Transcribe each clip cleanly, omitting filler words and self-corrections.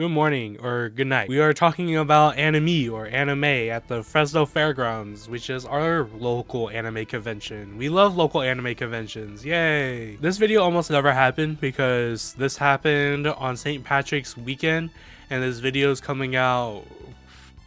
Good morning or good night. We are talking about anime or anime at the Fresno Fairgrounds, which is our local anime convention. We love local anime conventions, yay! This video almost never happened because this happened on St. Patrick's weekend and this video is coming out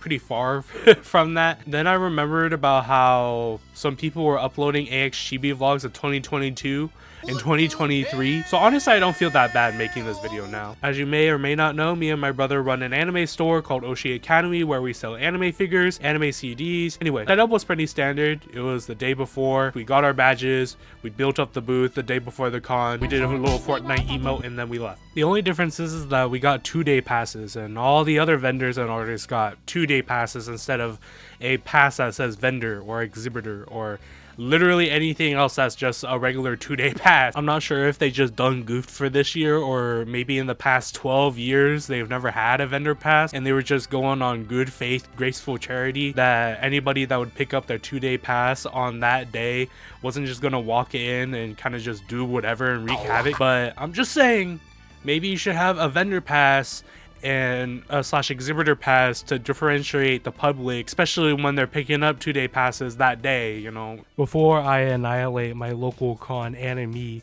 pretty far from that. Then I remembered about how some people were uploading AX Chibi vlogs of 2022 and 2023. So honestly, I don't feel that bad making this video now. As you may or may not know, me and my brother run an anime store called Oshi Academy where we sell anime figures, anime CDs. Anyway, setup was pretty standard. It was the day before. We got our badges. We built up the booth the day before the con. We did a little Fortnite emote and then we left. The only difference is that we got 2-day passes and all the other vendors and artists got 2-day passes instead of a pass that says vendor or exhibitor or literally anything else that's just a regular 2-day pass. I'm not sure if they just done goofed for this year or maybe in the past 12 years they've never had a vendor pass and they were just going on good faith, graceful charity that anybody that would pick up their 2-day pass on that day wasn't just gonna walk in and kind of just do whatever and wreak havoc. But I'm just saying, maybe you should have a vendor pass and slash exhibitor pass to differentiate the public, especially when they're picking up 2-day passes that day, you know. Before I annihilate my local con anime,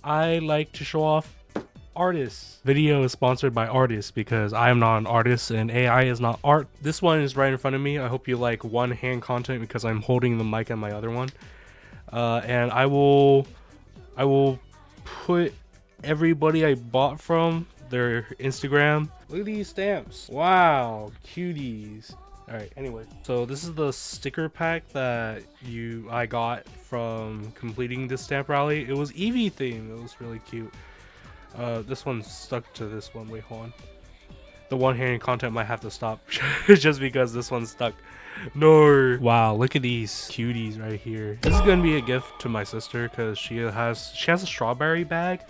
I like to show off artists. Video is sponsored by artists because I am not an artist and AI is not art. This one is right in front of me. I hope you like one hand content because I'm holding the mic on my other one. And I will put everybody I bought from their Instagram. Look at these stamps. Wow, cuties. All right, anyway, so this is the sticker pack that I got from completing this stamp rally. It was Eevee themed. It was really cute. This one stuck to this one. Wait, hold on. The one hand content might have to stop just because this one's stuck. No. Wow, look at these cuties right here. This is gonna be a gift to my sister because she has a strawberry bag.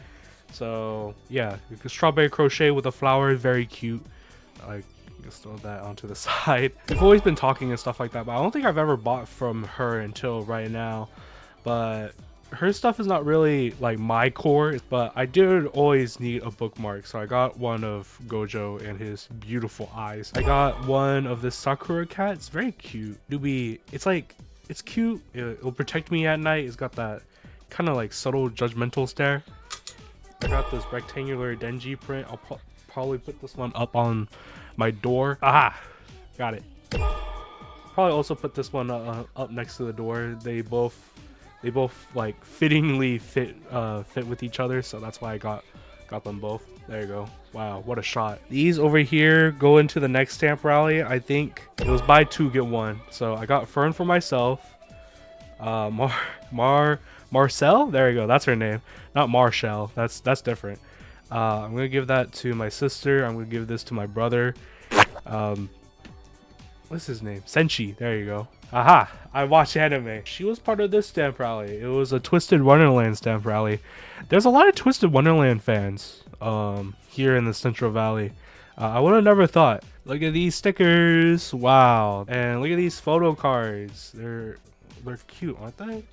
So yeah, strawberry crochet with a flower, very cute. I just throw that onto the side. We've always been talking and stuff like that, but I don't think I've ever bought from her until right now. But her stuff is not really like my core, but I did always need a bookmark. So I got one of Gojo and his beautiful eyes. I got one of this Sakura cat. It's very cute. It's cute. It'll protect me at night. It's got that kind of like subtle judgmental stare. I got this rectangular Denji print. I'll probably put this one up on my door. Aha, got it. Probably also put this one up next to the door. They both like fittingly fit with each other, so that's why I got them both. There you go. Wow, what a shot. These over here go into the next stamp rally. I think it was buy 2 get 1. So I got Fern for myself. Marcel, there you go, that's her name, not Marshall. That's different. I'm gonna give that to my sister. I'm gonna give this to my brother. What's his name? Senshi, there you go. Aha, I watch anime. She was part of this stamp rally. It was a Twisted Wonderland stamp rally. There's a lot of Twisted Wonderland fans here in the Central Valley. I would have never thought. Look at these stickers, wow, and look at these photo cards. They're cute, aren't they?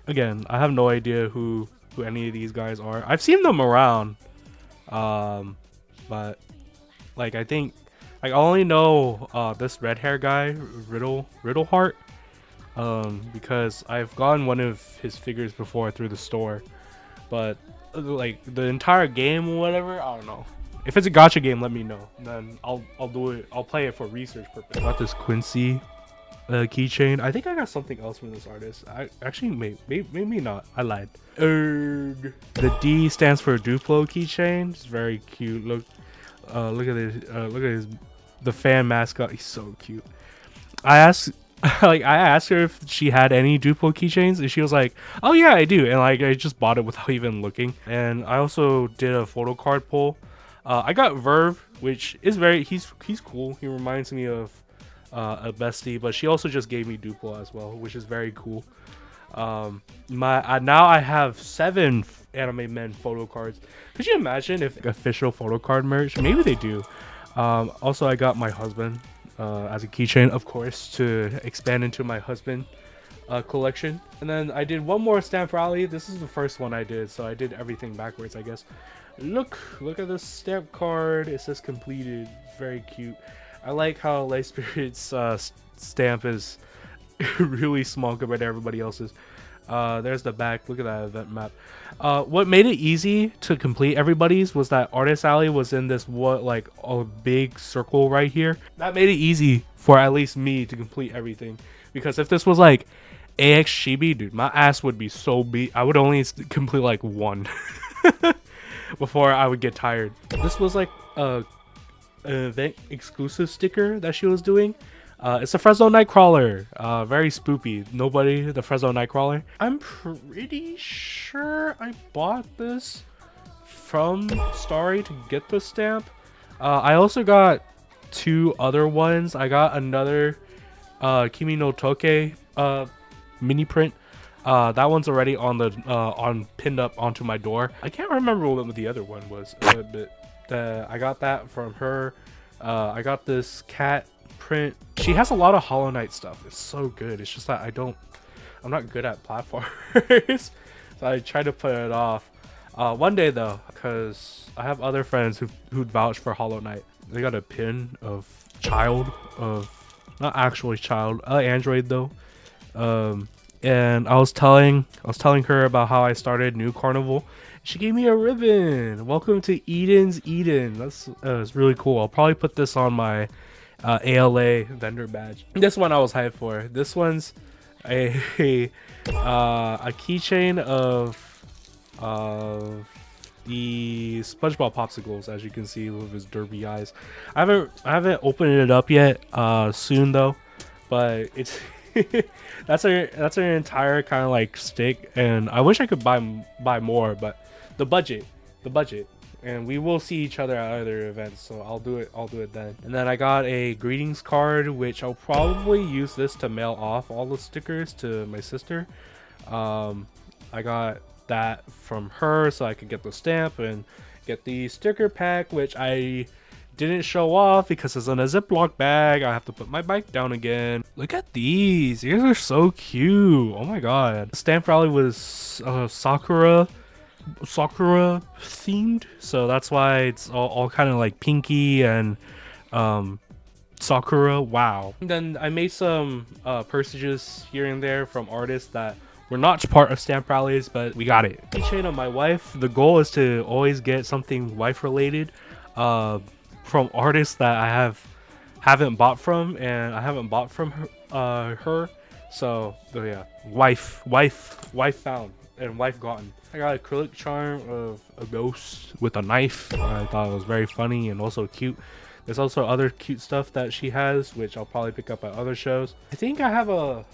Again, I have no idea who any of these guys are. I've seen them around, but like I think I only know this red hair guy, Riddleheart, because I've gotten one of his figures before through the store, but like the entire game or whatever, I don't know. If it's a gacha game, let me know. Then I'll do it. I'll play it for research purpose. Got this Quincy keychain. I think I got something else from this artist. I actually maybe not. I lied. The D stands for Duplo keychain. It's very cute. Look at this. Look at his the fan mascot. He's so cute. I asked I asked her if she had any Duplo keychains and she was like, oh yeah, I do. And like I just bought it without even looking. And I also did a photo card pull. I got Verve, which is he's cool. He reminds me of a bestie, but she also just gave me Duplo as well, which is very cool. Now I have 7 anime men photo cards. Could you imagine if official photo card merch? Maybe they do. Also I got my husband as a keychain, of course, to expand into my husband collection. And then I did one more stamp rally. This is the first one I did, so I did everything backwards, I guess. Look at this stamp card. It says completed. Very cute. I like how Light Spirit's stamp is really small compared to everybody else's. There's the back. Look at that event map. What made it easy to complete everybody's was that Artist Alley was in this like a big circle right here. That made it easy for at least me to complete everything. Because if this was like AX Chibi, dude, my ass would be so beat. I would only complete like one before I would get tired. This was like an event exclusive sticker that she was doing. It's a Fresno Nightcrawler. Very spoopy. Nobody, the Fresno Nightcrawler. I'm pretty sure I bought this from Starry to get the stamp. I also got 2 other ones. I got another Kimi no Toke mini print. That one's already on the pinned up onto my door. I can't remember what the other one was, but I got that from her. I got this cat print. She has a lot of Hollow Knight stuff. It's so good. It's just that I'm not good at platformers, so I try to put it off. One day though, because I have other friends who'd vouch for Hollow Knight. They got a pin of not actually child, Android though. And I was telling her about how I started New Carnival. She gave me a ribbon. Welcome to Eden's Eden. That's really cool. I'll probably put this on my ALA vendor badge. This one I was hyped for. This one's a keychain of the SpongeBob popsicles, as you can see with his derby eyes. I haven't opened it up yet. Soon though, but it's that's an entire kind of like stick, and I wish I could buy more, but the budget, and we will see each other at other events, so I'll do it then. And then I got a greetings card, which I'll probably use this to mail off all the stickers to my sister. I got that from her so I could get the stamp and get the sticker pack, which I didn't show off because it's in a Ziploc bag. I have to put my bike down again. Look at these are so cute. Oh my god. The stamp rally was Sakura themed, so that's why it's all kind of like pinky and Sakura. Wow. And then I made some purchases here and there from artists that were not part of stamp rallies, but we got it. Keychain of my wife. The goal is to always get something wife related from artists that I haven't bought from, and I haven't bought from her. So yeah, wife found and wife gotten. I got an acrylic charm of a ghost with a knife. I thought it was very funny and also cute. There's also other cute stuff that she has, which I'll probably pick up at other shows. I think I have a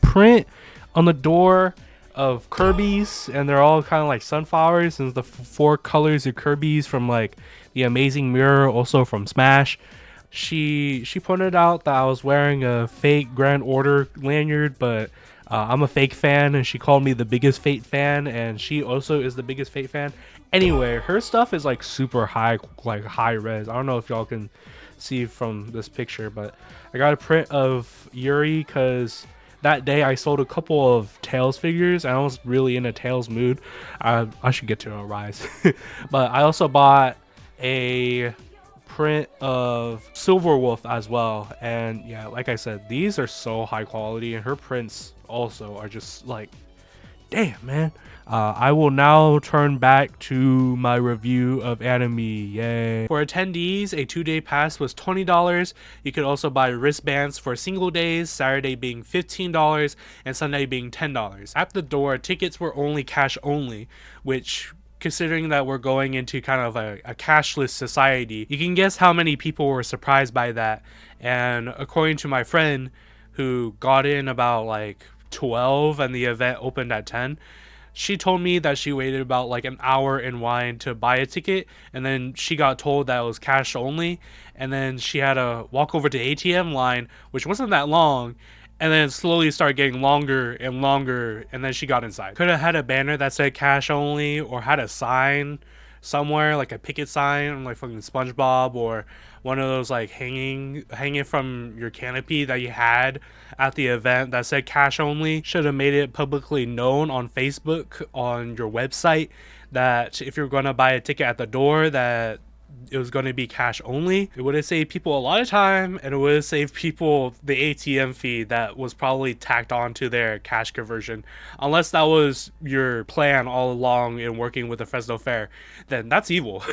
print on the door of Kirby's, and they're all kind of like sunflowers, and the 4 colors of Kirby's from like the Amazing Mirror, also from Smash. She pointed out that I was wearing a fake Grand Order lanyard, but I'm a fake fan, and she called me the biggest Fate fan, and she also is the biggest Fate fan. Anyway, her stuff is like super high, like high res. I don't know if y'all can see from this picture, but I got a print of Yuri because that day I sold a couple of Tails figures, and I was really in a Tails mood. I should get to a rise. But I also bought a print of Silverwolf as well, and yeah, like I said, these are so high quality, and her prints also are just like, damn, man. I will now turn back to my review of anime. Yay. For attendees, a 2-day pass was $20. You could also buy wristbands for single days, Saturday being $15 and Sunday being $10. At the door, tickets were only cash only, which, considering that we're going into kind of a cashless society, you can guess how many people were surprised by that. And according to my friend who got in about like 12 and the event opened at 10, she told me that she waited about like an hour in line to buy a ticket, and then she got told that it was cash only, and then she had to walk over to ATM line, which wasn't that long, and then slowly started getting longer and longer, and then she got inside. Could have had a banner that said cash only, or had a sign somewhere, like a picket sign, like fucking SpongeBob, or one of those like hanging from your canopy that you had at the event that said cash only. Should have made it publicly known on Facebook, on your website, that if you're going to buy a ticket at the door, that it was going to be cash only. It would have saved people a lot of time, and it would have saved people the ATM fee that was probably tacked on to their cash conversion. Unless that was your plan all along in working with the Fresno Fair, then that's evil.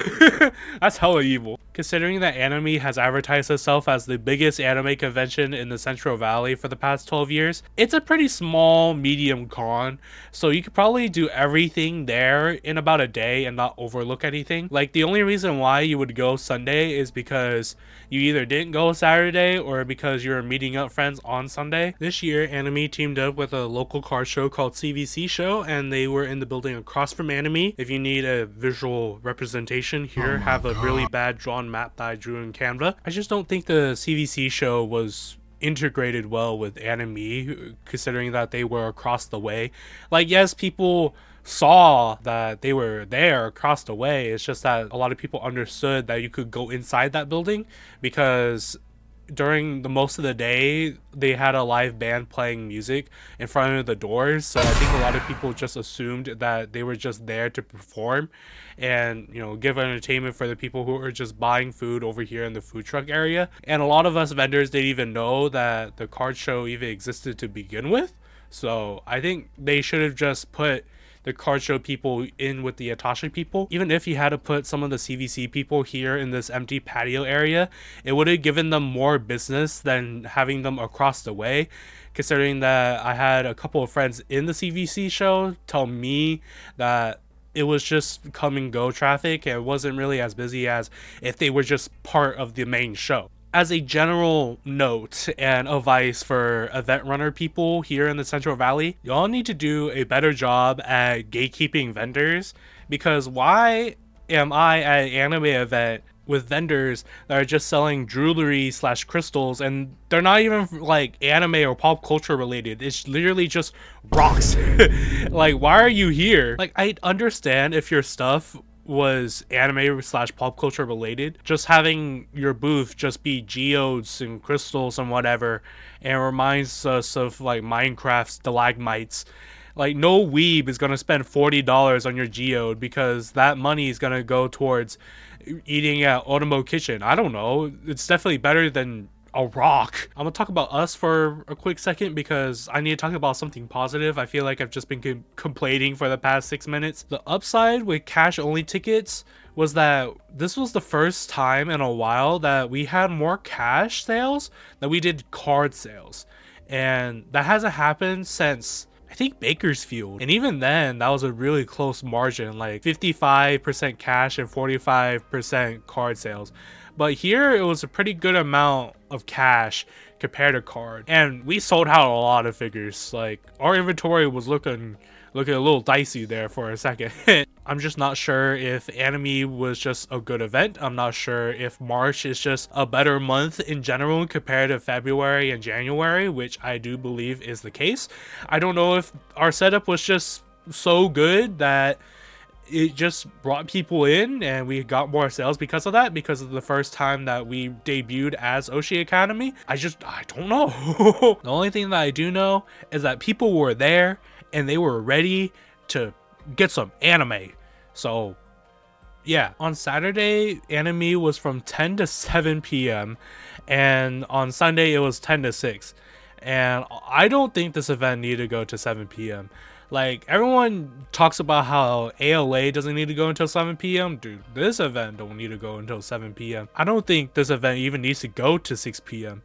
That's hella evil. Considering that Anime has advertised itself as the biggest anime convention in the Central Valley for the past 12 years, it's a pretty small, medium con, so you could probably do everything there in about a day and not overlook anything. Like, the only reason why you would go Sunday is because you either didn't go Saturday or because you were meeting up friends on Sunday. This year, Anime teamed up with a local card show called CVC Show, and they were in the building across from Anime. If you need a visual representation, here have a really bad drawn map that I drew in Canva. I just don't think the CVC show was integrated well with Anime, considering that they were across the way. Like, yes, people saw that they were there across the way. It's just that a lot of people understood that you could go inside that building because during the most of the day they had a live band playing music in front of the doors, so I think a lot of people just assumed that they were just there to perform and, you know, give entertainment for the people who are just buying food over here in the food truck area. And a lot of us vendors didn't even know that the card show even existed to begin with, so I think they should have just put the card show people in with the Atashi people. Even if you had to put some of the CVC people here in this empty patio area, it would have given them more business than having them across the way, considering that I had a couple of friends in the CVC show tell me that it was just come and go traffic and it wasn't really as busy as if they were just part of the main show. As a general note and advice for event runner people here in the Central Valley, y'all need to do a better job at gatekeeping vendors, because why am I at an anime event with vendors that are just selling jewelry / crystals and they're not even like anime or pop culture related? It's literally just rocks. Like, why are you here? Like, I understand if your stuff was anime / pop culture related, just having your booth just be geodes and crystals and whatever, and it reminds us of like Minecraft stalagmites. Like, no weeb is gonna spend $40 on your geode because that money is gonna go towards eating at Otomo Kitchen. I don't know, it's definitely better than a rock. I'm gonna talk about us for a quick second because I need to talk about something positive. I feel like I've just been complaining for the past 6 minutes. The upside with cash only tickets was that this was the first time in a while that we had more cash sales than we did card sales, and that hasn't happened since I think Bakersfield, and even then that was a really close margin, like 55% cash and 45% card sales. But here it was a pretty good amount of cash compared to card, and we sold out a lot of figures. Like, our inventory was looking a little dicey there for a second. I'm just not sure if Anime was just a good event. I'm not sure if March is just a better month in general compared to February and January, which I do believe is the case. I don't know if our setup was just so good that it just brought people in and we got more sales because of that, because of the first time that we debuted as Oshi Academy. I don't know. The only thing that I do know is that people were there and they were ready to get some anime. So yeah, on Saturday Anime was from 10 to 7 p.m. and on Sunday it was 10 to 6, and I don't think this event needed to go to 7 p.m. Like, everyone talks about how ALA doesn't need to go until 7 p.m. Dude, this event don't need to go until 7 p.m. I don't think this event even needs to go to 6 p.m.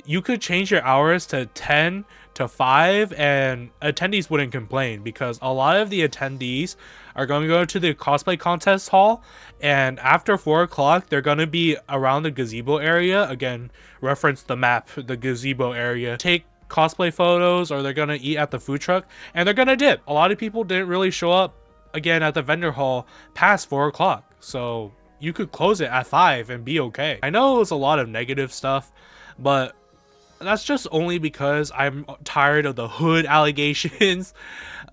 You could change your hours to 10 to 5 and attendees wouldn't complain, because a lot of the attendees are going to go to the cosplay contest hall, and after 4 o'clock they're going to be around the gazebo area. Again, reference the map, the gazebo area. Take cosplay photos, or they're gonna eat at the food truck and they're gonna dip. A lot of people didn't really show up again at the vendor hall past 4 o'clock, so you could close it at 5 and be okay. I know it was a lot of negative stuff, but that's just only because I'm tired of the hood allegations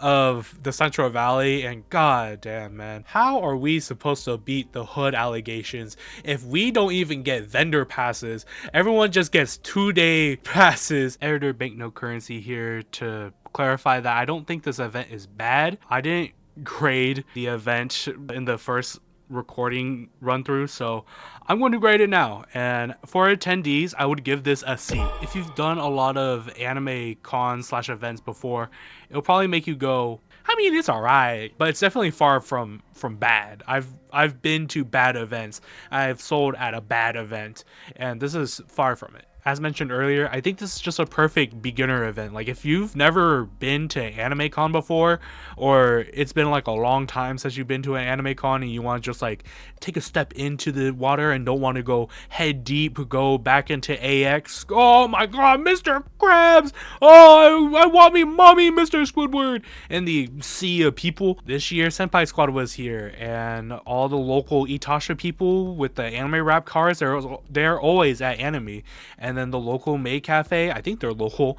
of the Central Valley, and god damn, man, how are we supposed to beat the hood allegations if we don't even get vendor passes? Everyone just gets 2-day passes. Editor Banknote Currency here to clarify that I don't think this event is bad. I didn't grade the event in the first recording run through, so I'm going to grade it now. And for attendees, I would give this a C. If you've done a lot of anime cons / events before, it'll probably make you go, I mean, it's alright, but it's definitely far from bad. I've been to bad events. I've sold at a bad event, and this is far from it. As mentioned earlier, I think this is just a perfect beginner event. Like, if you've never been to Anime Con before, or it's been like a long time since you've been to an Anime Con and you want to just like take a step into the water and don't want to go head deep, go back into AX. Oh my god, Mr. Krabs! Oh, I want me mommy, Mr. Squidward! In the sea of people. This year, Senpai Squad was here, and all the local Itasha people with the anime rap cars, they're always at Anime. And then the local maid cafe, I think they're local,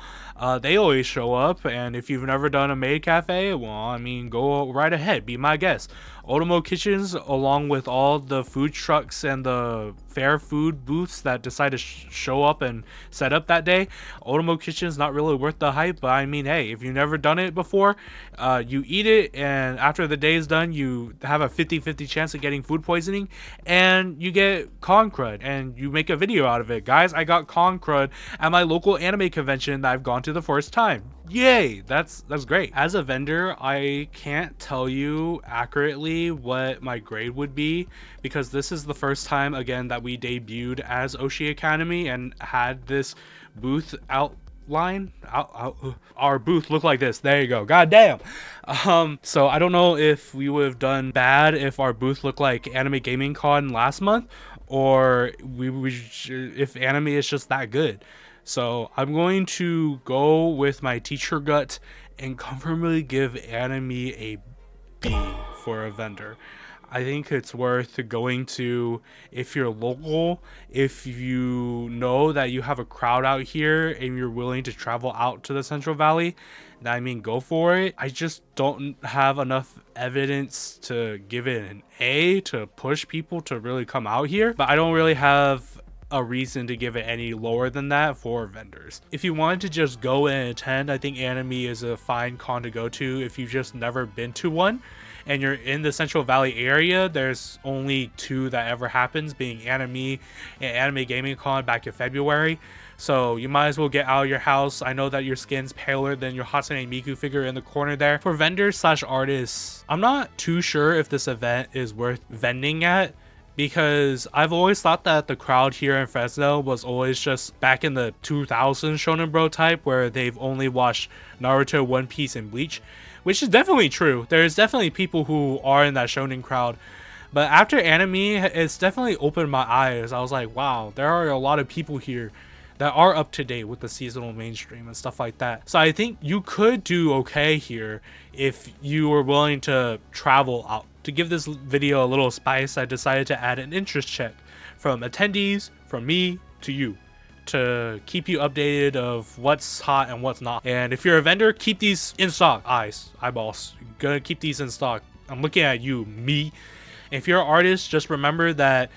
they always show up. And if you've never done a maid cafe, well, I mean, go right ahead, be my guest. Otomo Kitchens, along with all the food trucks and the fair food booths that decide to show up and set up that day, Otomo Kitchen's not really worth the hype, but I mean, hey, if you've never done it before, you eat it, and after the day is done, you have a 50-50 chance of getting food poisoning, and you get con crud, and you make a video out of it. Guys, I got con crud at my local anime convention that I've gone to the first time. Yay, that's great. As a vendor, I can't tell you accurately what my grade would be, because this is the first time again that we debuted as Oshi Academy and had this booth outline. Our booth looked like this. There you go. God damn. So I don't know if we would have done bad if our booth looked like Anime Gaming Con last month, or if anime is just that good. So I'm going to go with my teacher gut and comfortably give anime a B for a vendor. I think it's worth going to if you're local, if you know that you have a crowd out here and you're willing to travel out to the Central Valley. I mean, go for it. I just don't have enough evidence to give it an A to push people to really come out here, but I don't really have a reason to give it any lower than that for vendors. If you wanted to just go and attend, I think Anime is a fine con to go to if you've just never been to one and you're in the Central Valley area. There's only two that ever happens, being Anime and Anime Gaming Con back in February. So you might as well get out of your house. I know that your skin's paler than your Hatsune Miku figure in the corner there. For vendors / artists, I'm not too sure if this event is worth vending at, because I've always thought that the crowd here in Fresno was always just back in the 2000s Shonen Bro type, where they've only watched Naruto, One Piece, and Bleach, which is definitely true. There's definitely people who are in that shonen crowd. But after Anime, it's definitely opened my eyes. I was like, wow, there are a lot of people here that are up to date with the seasonal mainstream and stuff like that. So I think you could do okay here if you were willing to travel out. To give this video a little spice, I decided to add an interest check from attendees, from me to you, to keep you updated of what's hot and what's not. And if you're a vendor, keep these in stock. Eyeballs, gonna keep these in stock. I'm looking at you, me. If you're an artist, just remember that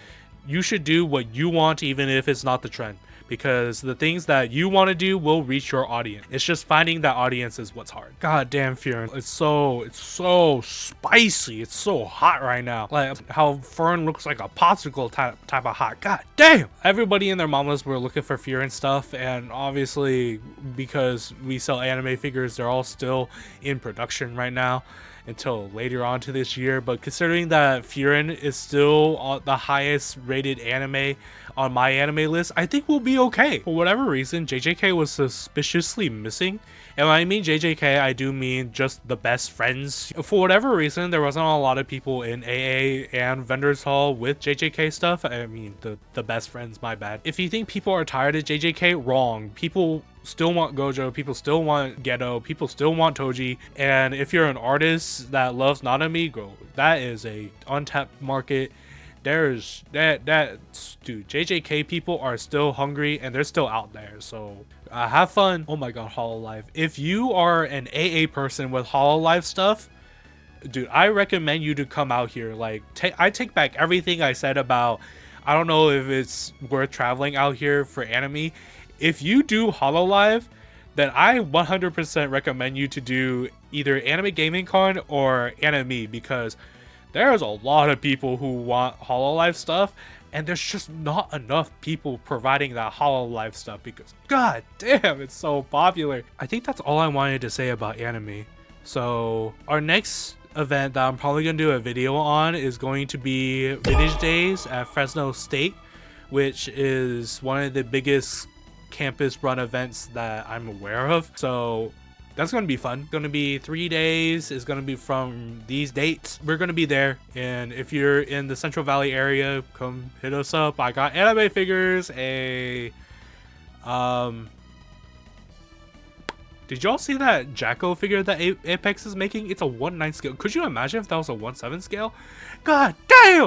you should do what you want, even if it's not the trend, because the things that you want to do will reach your audience. It's just finding that audience is what's hard. God damn, Fern, it's so spicy. It's so hot right now. Like how Fern looks like a popsicle type of hot. God damn. Everybody and their mamas were looking for Fern stuff, and obviously because we sell anime figures, they're all still in production right now until later on to this year. But considering that Furin is still the highest rated anime on my anime list, I think we'll be okay. For whatever reason, JJK was suspiciously missing. And when I mean JJK, I do mean just the best friends. For whatever reason, there wasn't a lot of people in AA and Vendors Hall with JJK stuff. I mean, the best friends, my bad. If you think people are tired of JJK, wrong. People still want Gojo, people still want Geto, people still want Toji. And if you're an artist that loves Nanami, go. That is a untapped market. There's dude, JJK people are still hungry and they're still out there. So have fun. Oh my god, Hololive. If you are an AA person with Hololive stuff, dude, I recommend you to come out here. Like, I take back everything I said about, I don't know if it's worth traveling out here for anime. If you do Hololive, then I 100% recommend you to do either Anime Gaming Con or Anime, because there's a lot of people who want Hololive stuff, and there's just not enough people providing that Hololive stuff because god damn, it's so popular. I think that's all I wanted to say about anime. So our next event that I'm probably going to do a video on is going to be Vintage Days at Fresno State, which is one of the biggest campus run events that I'm aware of. So that's going to be fun. Going to be 3 days. It's going to be from these dates. We're going to be there. And if you're in the Central Valley area, come hit us up. I got anime figures. Did y'all see that Jacko figure that Apex is making? It's a 1/9 scale. Could you imagine if that was a 1/7 scale? God damn!